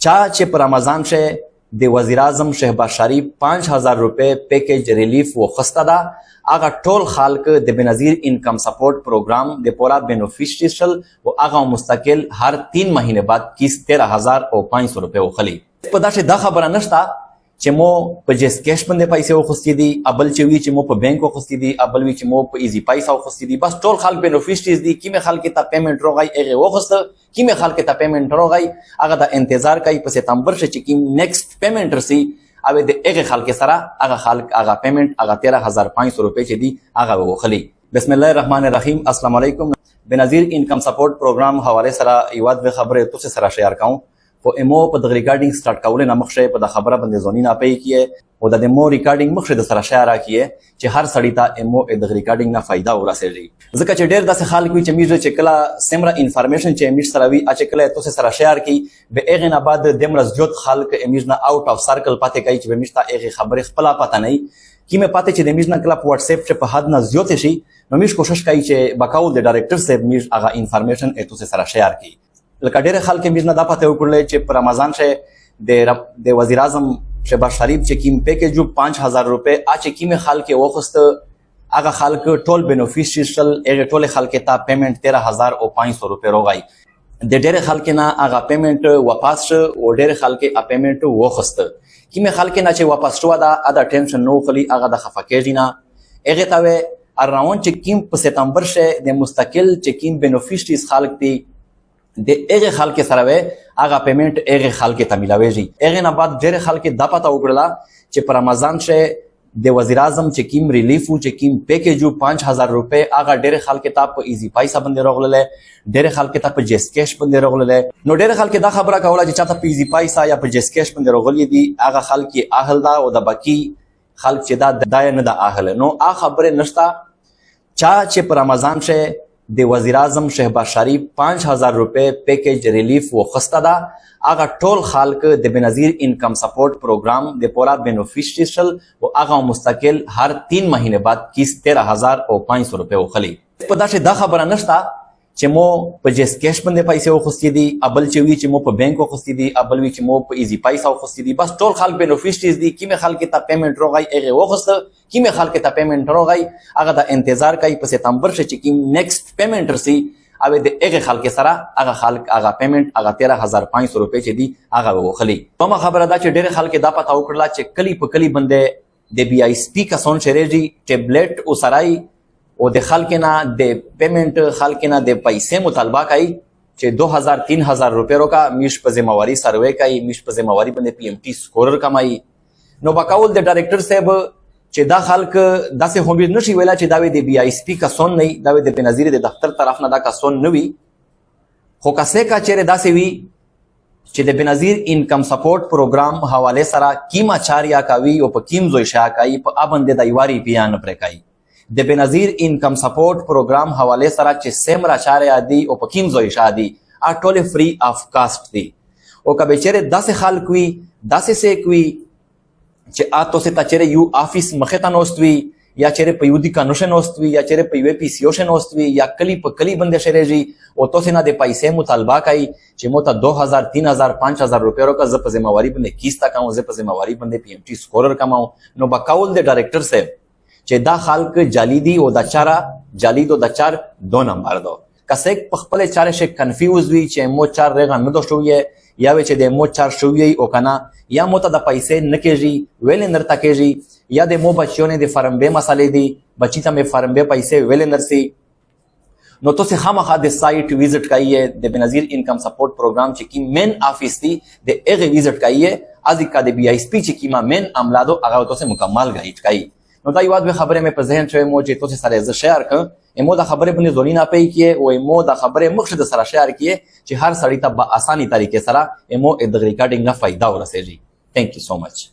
چا چې په رمضان شه د وزیر اعظم شهباز شریف 5000 روپے پیکج ریلیف وخسته ده هغه ټول خلک د بنظیر انکم سپورٹ پروگرام د پورا بینیفیشری شل او هغه مستقل هر 3 مهینه بعد 13500 روپے وخلی په داسې دا خبره نشته چې مو په جس کیش باندې پیسې وخستې دي ابل چې وی چې مو په بانک وخستې دي ابل وی چې مو په ایزی پیسې وخستې دي بس ټول خلک بینیفیشریز دي کیمه خلک ته پیمنٹ روغای هغه وخسته کیمه خلک ته پیمنٹ روغای هغه د انتظار کوي په سپتمبر چې کیم نیکسٹ پیمنٹ رسی او د هغه خلک سره هغه خلک هغه پیمنٹ هغه 13500 روپے چې دي هغه وخلی بسم الله الرحمن الرحیم السلام علیکم بنظیر انکم سپورٹ پروگرام حواله سره یواد به خبره تاسو سره شیر کوم خو امو په د ریکارډینګ سٹارټ کول نه مخشه په د خبره باندې زونی نه پي کیه او د مو ریکارډینګ مخشه د سره شیر راکیه چې هر سړی ته امو د ریکارډینګ نه فائدہ ورسېږي ځکه چې ډېر داسې خلک وي چې میږي چې کله سمره انفارمیشن چې میږي سره وي چې کله تاسو سره شیر کی به اغه نه بعد د مرز جوت خلک میږي نه اوټ اف سرکل پاتې کوي چې میږي ته اغه خبره خپل پته نه کیمه پاتې چې د میږي نه کله په واتس اپ چې په حد نه زیات شي نو میږي کوشش کوي چې بقاو د ډایریکټر صاحب میږي هغه انفارمیشن تاسو سره شیر کی لکه ډېر خلک میږي نه دا پته وکړل چې په رمضان شه د وزیر اعظم شهباز شریف چې کیم پیکج 5000 روپے چې کیمه خلک وخست هغه خلک ټول بینیفیشری شل هغه ټول خلک ته پیمنٹ 13500 روپے روغای د ډېر خلک نه هغه پیمنٹ واپس او ډېر خلک پیمنٹ وخست کیمه خلک نه چې واپس شو دا ټینشن نو خلی هغه د خفقېږي نه هغه ته اراوند چې کیم په سپتمبر شه د مستقل چې کیم بینیفیشریز خلک دي د هغه خلک سره وي هغه پیمنٹ هغه خلک ته ملاويږي هغه نه بعد ډېر خلک دا پته وکړه چې په رمضان شه د وزیر اعظم چې کیم ریلیف چې کیم پیکج 5000 روپے هغه ډېر خلک ته په ایزی پیسې باندې راغله ډېر خلک ته په جس کیش باندې راغله نو ډېر خلک دا خبره کوله چې چاته په ایزی پیسې یا په جس کیش باندې راغلي دي هغه خلک اهل دا او د باقی خلک چې دا دای نه د اهل نو هغه خبره نشته چا چې په رمضان شه د وزیر اعظم شهباز شریف 5000 روپے پیکج ریلیف وخسته ده هغه ټول خلک د بنظیر انکم سپورٹ پروگرام د پورا بینیفیشری شل او هغه مستقل هر 3 مهینه بعد 13500 روپے وخلی په داسې دا خبره نشته چې مو په جس کیش باندې پیسې وخستې دي ابل چې وی چې مو په بانک وخستې دي ابل وی چې مو په ایزی پیسې وخستې دي بس ټول خلک بینیفیشریز دي کیمه خلک ته پیمنٹ روغای هغه وخسته کیمه خلک ته پیمنٹ روغای هغه د انتظار کوي په سپتمبر چې کیم نیکسٹ پیمنٹ رسی او د هغه خلک سره هغه خلک هغه پیمنٹ هغه 13500 روپے چې دي هغه وخلی په خبره دا چې ډېر خلک دا پته وکړه چې کلی په کلی باندې د بی آی اس پی کسون شریږي ټابلیټ او سرای او د خلک نه د پیمنٹ خلک نه د پیسې مطالبه کوي چې 2000 3000 روپے روکا میش په ذمہواری سروے کوي میش په ذمہواری باندې پی ایم ټی سکورر کمای نو بقاول د ډایریکټر صاحب چې دا خلک داسې هم نشي ویلا چې دا د بی آی اس پی کسون نه دا د بنظیر د دفتر طرف نه دا کسون نه وي خو کسه کا چیرې داسې وي چې د بنظیر انکم سپورٹ پروگرام حواله سره کیما چاریا کوي او په کیم زوی شا کوي په ابند د ایواری بیان پر کوي د بنظیر انکم سپورٹ پروگرام حواله سره چې سمرا چاریا دی او په کیم زوی شا دی ټول فری اف کاسٹ دی او کبه چیرې داسې خلک وي داسې سه کوي چې تاسو ته چیرې یو افیس مخه ته نوستوي یا چیرې په یو دی کنوشن نوستوي یا چیرې په یو پی سی او شن نوستوي یا کلی په کلی باندې شریږي او تاسو نه د پیسې مطالبه کوي چې مو ته 2000 3000 5000 روپے روکا ز په ذمہواری باندې کیستا کوم ز په ذمہواری باندې پی ایم ټی سکورر کماو نو بقاول د ډایریکټر صاحب چې دا خلک جعلی دي او دا چارا جعلی دو د 4 2 نمبر دو کسه په خپل چاره شي کنفیوز وي چې مو 4 رغه نه دو شوې یا چې د مو 4 شوې او کنه یا مو ته د پیسې نه کېږي ویل نرته کېږي یا د مو بچیونه د فارمبه مسالې دي بچی ته مې فارمبه پیسې ویل نرسي نو تاسو خامخا د سایت وزټ کایې د بنظیر انکم سپورٹ پروگرام چې کی مین افیس دی د هغه وزټ کایې از کا د بی آی اس پی چې کیما مین عملادو هغه تاسو مکمل غایډ کایي نو دا یو د خبره مې په ذهن شوی مو چې تاسو سره ز شیر کړم امو دا خبره باندې زولینه پي کې او امو دا خبره مخشه د سره شیر کې چې هر سړی ته په اساني طریقې سره امو د ریکارډینګ نه فائدہ ورسېږي ثانک یو سو مچ